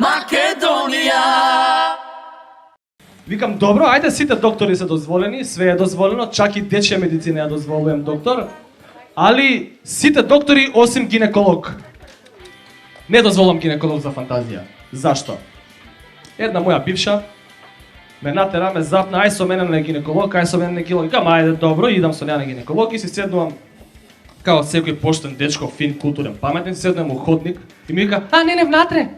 Македонија. Викам, добро, ајде сите доктори се дозволени, све е дозволено, чак и дечја медицина ја дозволувам доктор, али сите доктори осим гинеколог. Не дозволам гинеколог за фантазија. Зашто? Една моја бивша ме натера, ме запна, ај со мене на гинеколог, ај со мене на гинеколог. Викам, ајде, добро, идам со неа на гинеколог и си седнувам као секој поштен дечко, фин, културен, паметен, си седнувам у ходник и ми вика, не, внатре.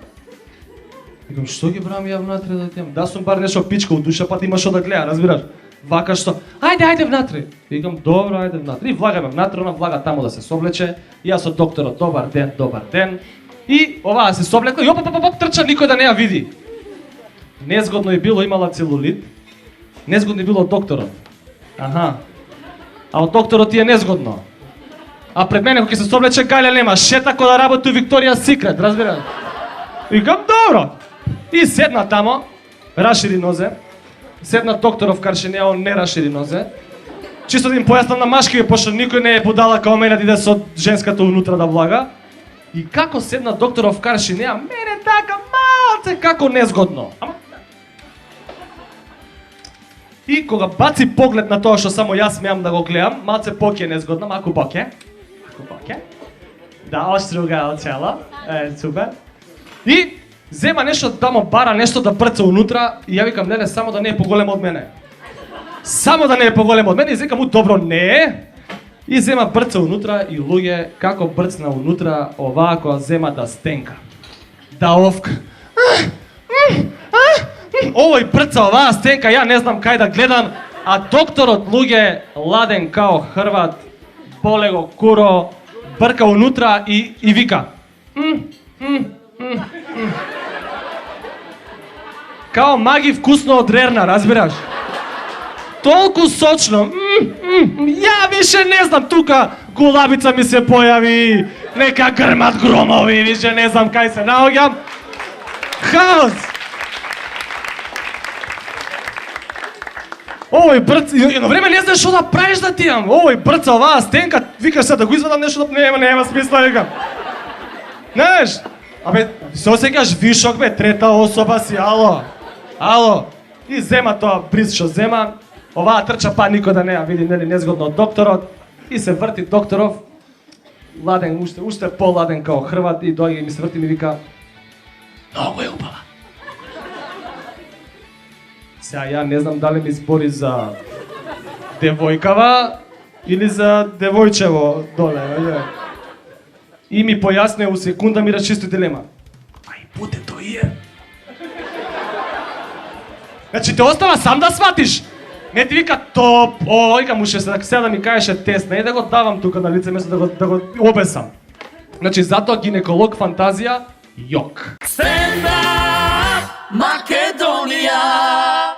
Викам, што ги брам ја внатре да отидам? Да сум бар нешто пичка у душа, па ти има што да гледа, разбираш? Вака што, ајде внатре. Викам, добро, ајде внатре. И влагаме внатре, она влага таму да се соблече. И јас со докторот, добар ден. И оваа се соблекла и оп, трча, никој да не ја види. Незгодно е било, имала целулит. Незгодно е било докторот. Аха. А од докторот ти е незгодно. А пред мене кога ќе се соблече гајле нема, шета кој да работи у Викторија Секрет, разбираш? Викам, добро. И седна тамо, рашири нозе. Седна докторов каршинеа, он не рашири нозе. Чисто да им појаснам на машки, пошто никој не е будала као мене да иде со женската унутра да влага. И како седна докторов каршинеа, мене така малце како незгодно. И кога баци поглед на тоа што само јас смеам да го гледам, малце поќе незгодно, маку поќе. Да, оштруга оцело. Супер. И зема нешто тамо, бара нешто да брца унутра и ја викам, не, само да не е поголемо од мене. Само да не е поголемо од мене и викам, добро, не. И зема брца унутра и луѓе, како брцна унутра, оваа која зема да стенка. Да овка. Овој брца оваа стенка, ја не знам кај да гледам, а докторот луѓе ладен као Хрват, боле го куро, брка унутра и вика. Као маги вкусно од рерна, разбираш? Толку сочно. Ја више не знам, тука гулабица ми се појави, нека грмат громови, више не знам кај се наоѓам. Хаос! Овој брц, едно време не знаеш што да правиш да тијам. Овој брца оваа стенка, викаш се да го извадам нешто да нема смисла, викам. Знаеш? Абе, се осеќаш вишок, бе, трета особа си, ало. И зема тоа бриз што зема, оваа трча па никој да не ја види, нели, незгодно од докторот, и се врти докторов, ладен, уште поладен као Хрват, и дојде и ми се врти и ми вика, многу е убава. Сега ја не знам дали ми збори за девојкава или за девојчево доле, не? И ми појасне у секунда ми расчисти дилема. Ај буде тој е. Значи те остава сам да сватиш. Не ти вика топ, вика му ше сега да ми кажеше тест, не да го давам тука на лице место да го обесам. Значи затоа гинеколог фантазија, јок. Stand up, Македонија.